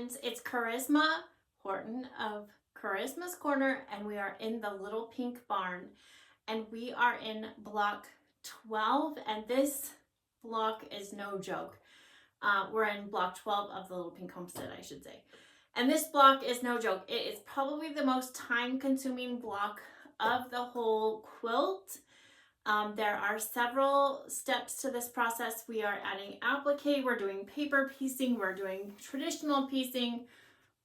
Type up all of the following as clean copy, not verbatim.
friends, it's CharismaHorton of Charisma's Corner, and we are in the Little Pink Barn, and we are in block 12, and this block is no joke. We're in block 12 of the Little Pink Homestead, I should say. And this block is no joke. It is probably the most time-consuming block of the whole quilt. There are several steps to this process. We are adding applique, we're doing paper piecing, we're doing traditional piecing.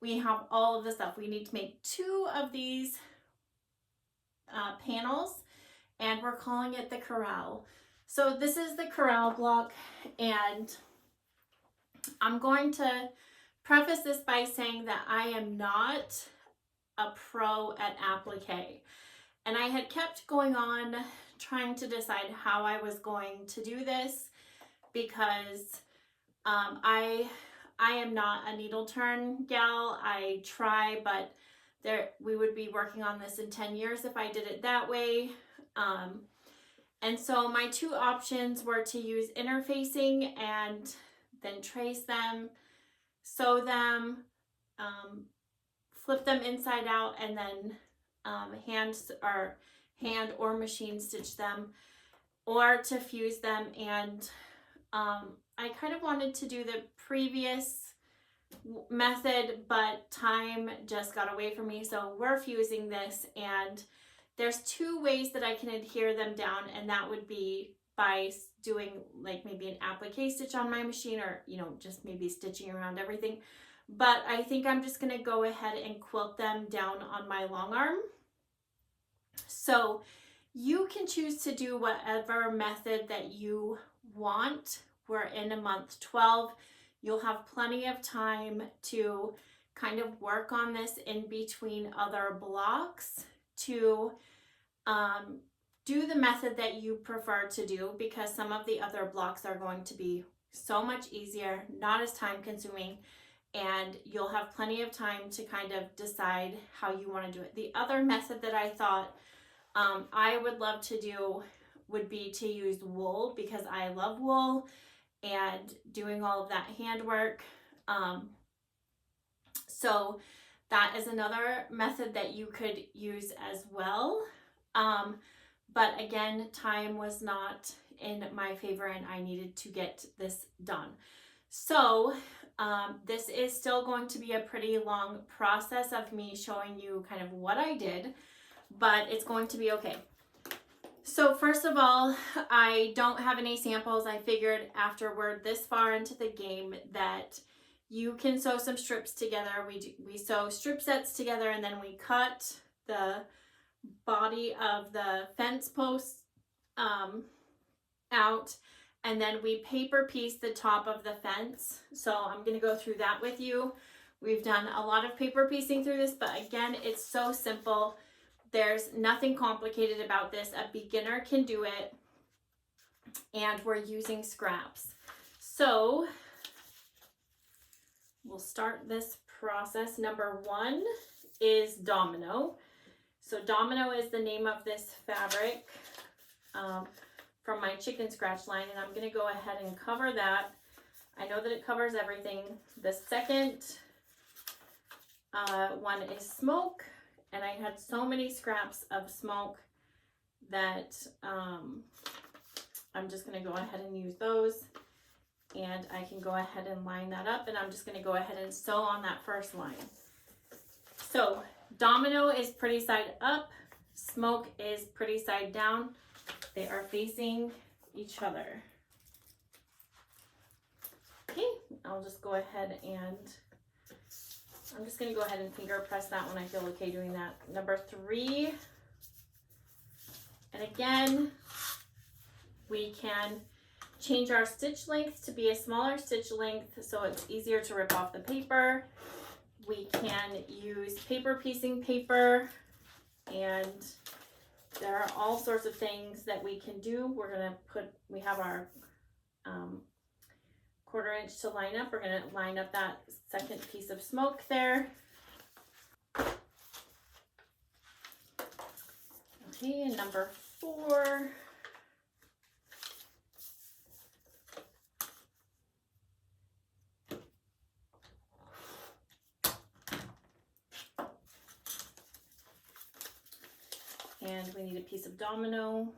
We have all of the stuff. We need to make 2 of these panels, and we're calling it the corral. So this is the corral block, and I'm going to preface this by saying that I am not a pro at applique. And I had kept going on trying to decide how I was going to do this because I am not a needle turn gal. I try, but we would be working on this in 10 years if I did it that way. And so my 2 options were to use interfacing and then trace them, sew them, flip them inside out, and then hand or machine stitch them, or to fuse them. And I kind of wanted to do the previous method, but time just got away from me, so we're fusing this. And there's 2 ways that I can adhere them down, and that would be by doing like maybe an applique stitch on my machine, or just maybe stitching around everything. But I think I'm just going to go ahead and quilt them down on my long arm. So you can choose to do whatever method that you want. We're in a month 12. You'll have plenty of time to kind of work on this in between other blocks to do the method that you prefer to do, because some of the other blocks are going to be so much easier, not as time consuming, and you'll have plenty of time to kind of decide how you want to do it. The other method that I thought I would love to do would be to use wool, because I love wool and doing all of that handwork. So that is another method that you could use as well. But again, time was not in my favor, and I needed to get this done. So this is still going to be a pretty long process of me showing you kind of what I did, but it's going to be okay. So first of all, I don't have any samples. I figured after we're this far into the game that you can sew some strips together. We sew strip sets together, and then we cut the body of the fence posts out, and then we paper piece the top of the fence. So I'm going to go through that with you. We've done a lot of paper piecing through this, but again, it's so simple. There's nothing complicated about this. A beginner can do it, and we're using scraps. So we'll start this process. Number 1 is domino. So domino is the name of this fabric from my chicken scratch line, and I'm going to go ahead and cover that. I know that it covers everything. The second one is smoke, and I had so many scraps of smoke that I'm just going to go ahead and use those, and I can go ahead and line that up, and I'm just going to go ahead and sew on that first line. So domino is pretty side up, smoke is pretty side down. They are facing each other. Okay, I'll just go ahead and I'm just going to go ahead and finger press that when I feel okay doing that. Number 3, and again, we can change our stitch length to be a smaller stitch length so it's easier to rip off the paper. We can use paper piecing paper, and there are all sorts of things that we can do. We have our 1/4 inch to line up. We're going to line up that second piece of smoke there. Okay, and number 4. And we need a piece of domino.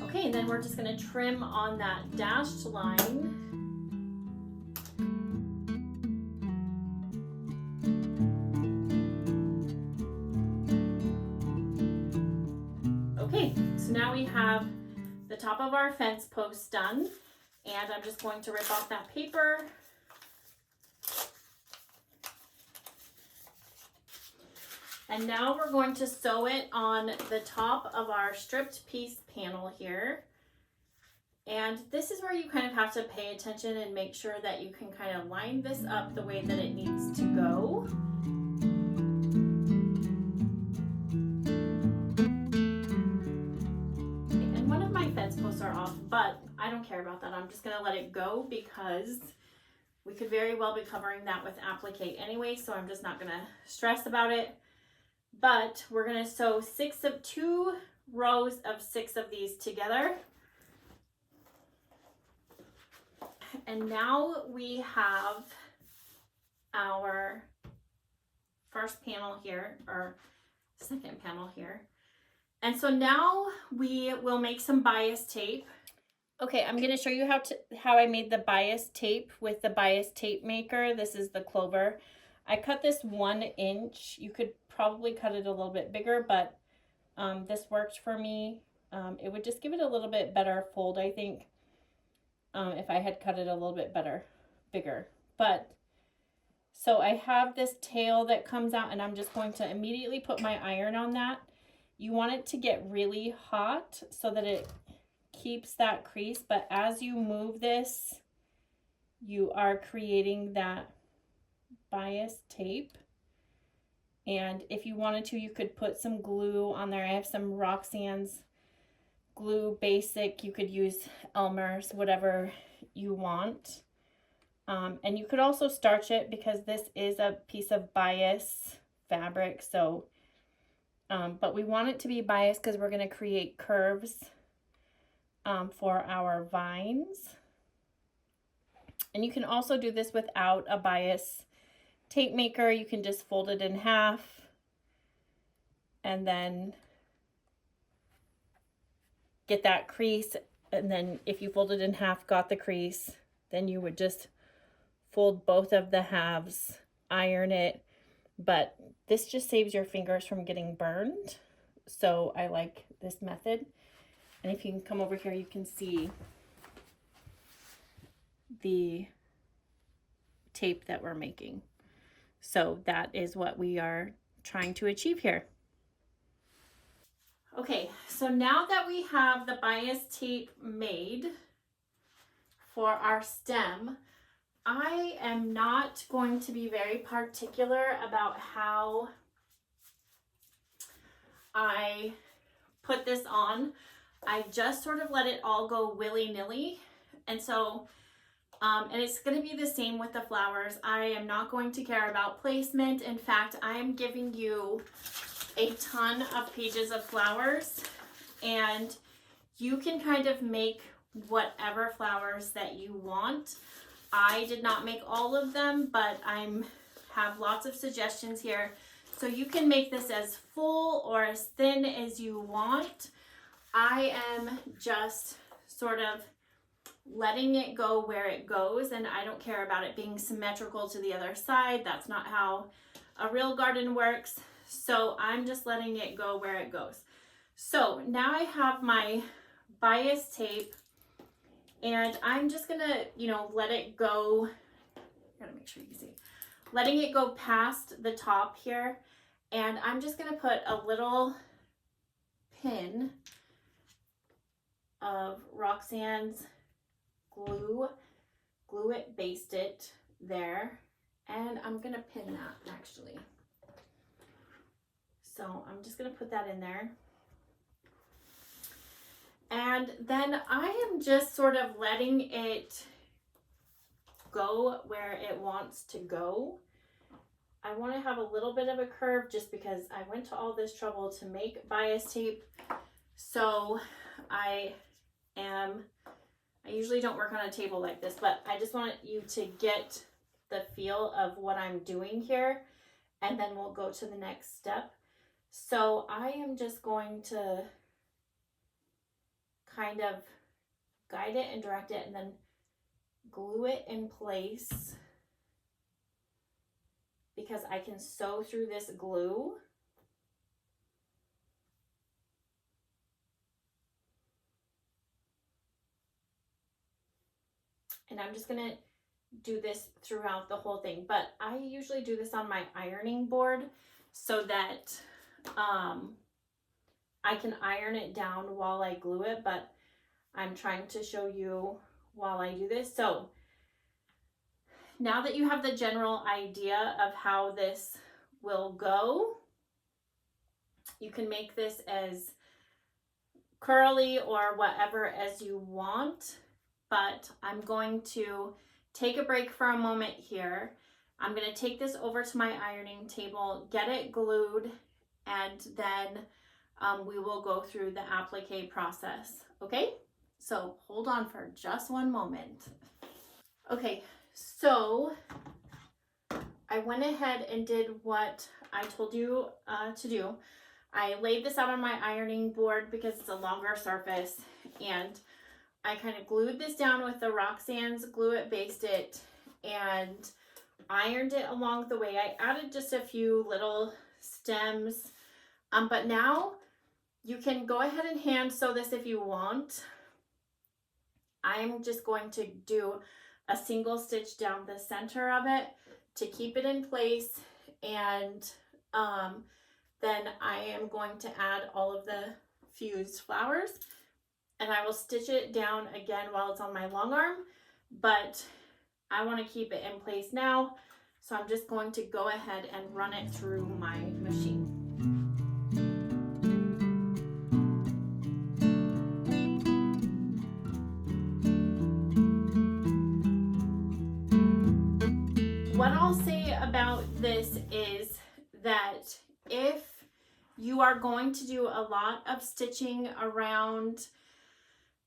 Okay, and then we're just going to trim on that dashed line. Okay, so now we have the top of our fence post done, and I'm just going to rip off that paper. And now we're going to sew it on the top of our stripped piece panel here. And this is where you kind of have to pay attention and make sure that you can kind of line this up the way that it needs to go. And one of my fence posts are off, but I don't care about that. I'm just going to let it go because we could very well be covering that with applique anyway, so I'm just not going to stress about it. But we're going to sew 2 rows of 6 of these together. And now we have our first panel here, or second panel here. And so now we will make some bias tape. Okay, I'm going to show you how I made the bias tape with the bias tape maker. This is the clover. I cut this 1 inch. You could probably cut it a little bit bigger, but this worked for me. It would just give it a little bit better fold, I think, if I had cut it a little bit bigger. But so I have this tail that comes out, and I'm just going to immediately put my iron on that. You want it to get really hot so that it keeps that crease, but as you move this, you are creating that bias tape. And if you wanted to, you could put some glue on there. I have some Roxanne's glue basic. You could use Elmer's, whatever you want. And you could also starch it because this is a piece of bias fabric. So, but we want it to be bias because we're going to create curves for our vines. And you can also do this without a bias tape maker. You can just fold it in half and then get that crease. And then if you fold it in half, got the crease, then you would just fold both of the halves, iron it. But this just saves your fingers from getting burned. So I like this method. And if you can come over here, you can see the tape that we're making. So that is what we are trying to achieve here. Okay, so now that we have the bias tape made for our stem, I am not going to be very particular about how I put this on. I just sort of let it all go willy-nilly. And so and it's going to be the same with the flowers. I am not going to care about placement. In fact, I am giving you a ton of pages of flowers, and you can kind of make whatever flowers that you want. I did not make all of them, but I have lots of suggestions here. So you can make this as full or as thin as you want. I am just sort of letting it go where it goes, and I don't care about it being symmetrical to the other side. That's not how a real garden works. So I'm just letting it go where it goes. So now I have my bias tape, and I'm just gonna, let it go. Gotta make sure you can see. Letting it go past the top here, and I'm just gonna put a little pin of Roxanne's glue it, baste it there, and I'm gonna pin that actually. So I'm just gonna put that in there. And then I am just sort of letting it go where it wants to go. I want to have a little bit of a curve just because I went to all this trouble to make bias tape. So I usually don't work on a table like this, but I just want you to get the feel of what I'm doing here, and then we'll go to the next step. So I am just going to kind of guide it and direct it and then glue it in place because I can sew through this glue. And I'm just gonna do this throughout the whole thing, but I usually do this on my ironing board so that I can iron it down while I glue it, but I'm trying to show you while I do this. So now that you have the general idea of how this will go, you can make this as curly or whatever as you want, but I'm going to take a break for a moment here. I'm going to take this over to my ironing table, get it glued, and then we will go through the applique process. Okay, so hold on for just one moment. Okay, so I went ahead and did what I told you to do. I laid this out on my ironing board because it's a longer surface, and I kind of glued this down with the Roxanne's Glue It, Baste It, and ironed it along the way. I added just a few little stems, but now you can go ahead and hand sew this if you want. I'm just going to do a single stitch down the center of it to keep it in place, and then I am going to add all of the fused flowers, and I will stitch it down again while it's on my long arm, but I want to keep it in place now, so I'm just going to go ahead and run it through my machine. What I'll say about this is that if you are going to do a lot of stitching around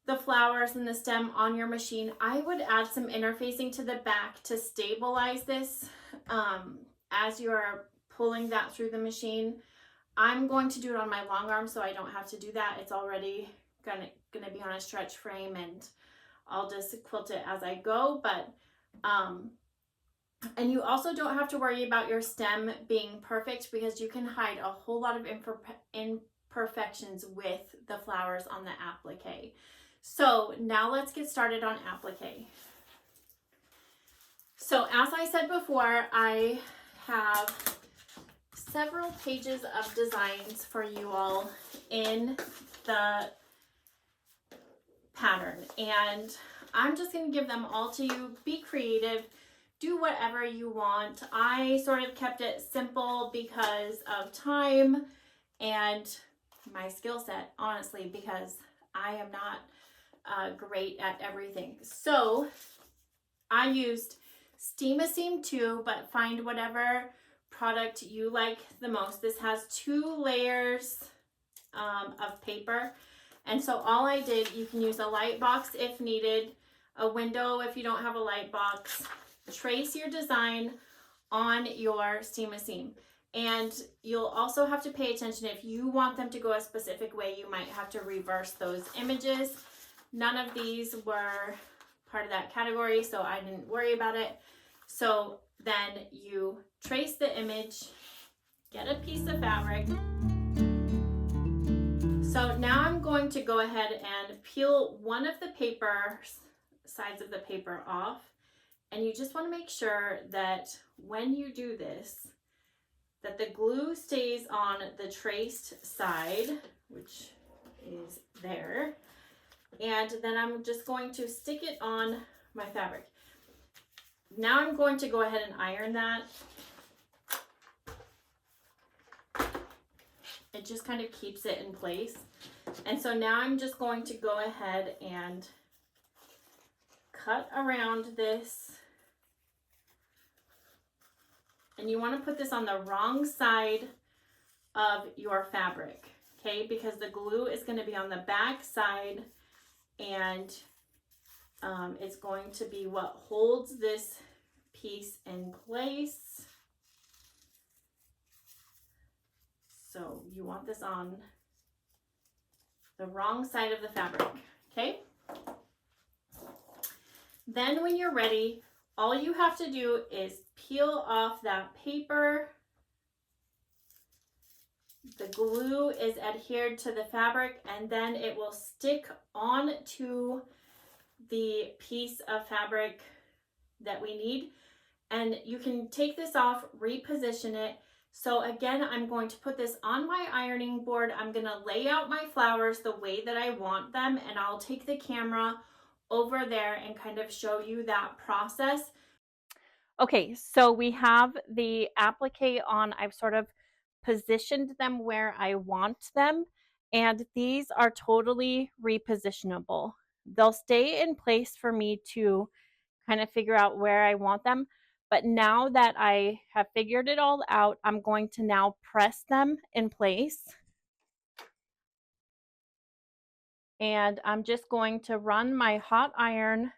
the flowers and the stem on your machine, I would add some interfacing to the back to stabilize this as you're pulling that through the machine. I'm going to do it on my long arm so I don't have to do that. It's already gonna be on a stretch frame, and I'll just quilt it as I go. But and you also don't have to worry about your stem being perfect because you can hide a whole lot of imperfections with the flowers on the applique. So now let's get started on applique. So as I said before, I have several pages of designs for you all in the pattern, and I'm just going to give them all to you. Be creative. Do whatever you want. I sort of kept it simple because of time and my skill set, honestly, because I am not great at everything. So I used Steam a Seam 2, but find whatever product you like the most. This has 2 layers of paper, and so all I did, you can use a light box if needed, a window if you don't have a light box. Trace your design on your Steam a Seam, and you'll also have to pay attention if you want them to go a specific way. You might have to reverse those images. None of these were part of that category, so I didn't worry about it. So then you trace the image, get a piece of fabric. So now I'm going to go ahead and peel one of the sides of the paper off. And you just want to make sure that when you do this, that the glue stays on the traced side, which is there. And then I'm just going to stick it on my fabric. Now I'm going to go ahead and iron that. It just kind of keeps it in place. And so now I'm just going to go ahead and cut around this. And you want to put this on the wrong side of your fabric, okay? Because the glue is going to be on the back side, and it's going to be what holds this piece in place. So you want this on the wrong side of the fabric, okay? Then when you're ready, all you have to do is peel off that paper. The glue is adhered to the fabric, and then it will stick onto the piece of fabric that we need. And you can take this off, reposition it. So again, I'm going to put this on my ironing board. I'm going to lay out my flowers the way that I want them, and I'll take the camera over there and kind of show you that process. Okay, so we have the applique on. I've sort of positioned them where I want them, and these are totally repositionable. They'll stay in place for me to kind of figure out where I want them. But now that I have figured it all out, I'm going to now press them in place. And I'm just going to run my hot iron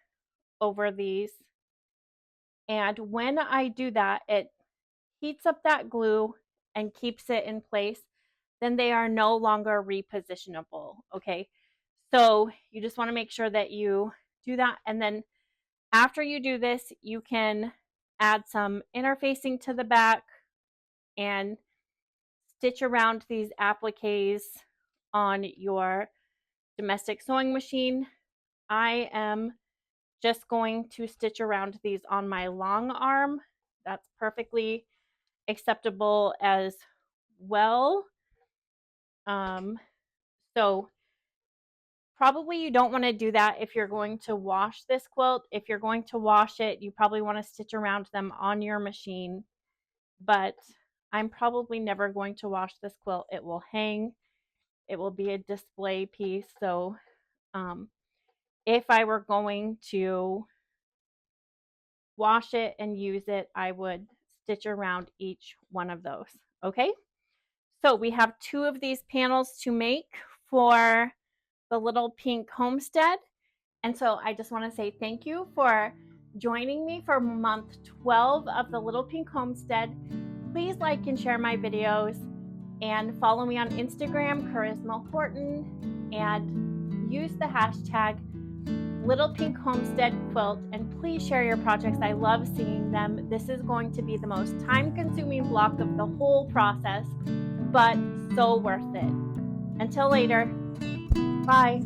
over these. And when I do that, it heats up that glue and keeps it in place. Then they are no longer repositionable, okay? So you just want to make sure that you do that. And then after you do this, you can add some interfacing to the back and stitch around these appliques on your domestic sewing machine. I am just going to stitch around these on my long arm. That's perfectly acceptable as well. So probably you don't want to do that if you're going to wash this quilt. If you're going to wash it, you probably want to stitch around them on your machine. But I'm probably never going to wash this quilt. It will hang. It will be a display piece. So if I were going to wash it and use it, I would stitch around each one of those. Okay? So we have 2 of these panels to make for the Little Pink Homestead. And so I just want to say thank you for joining me for month 12 of the Little Pink Homestead. Please like and share my videos, and follow me on Instagram, CharismaHorton, and use the hashtag Little Pink Homestead Quilt, and please share your projects. I love seeing them. This is going to be the most time-consuming block of the whole process, but so worth it. Until later, bye.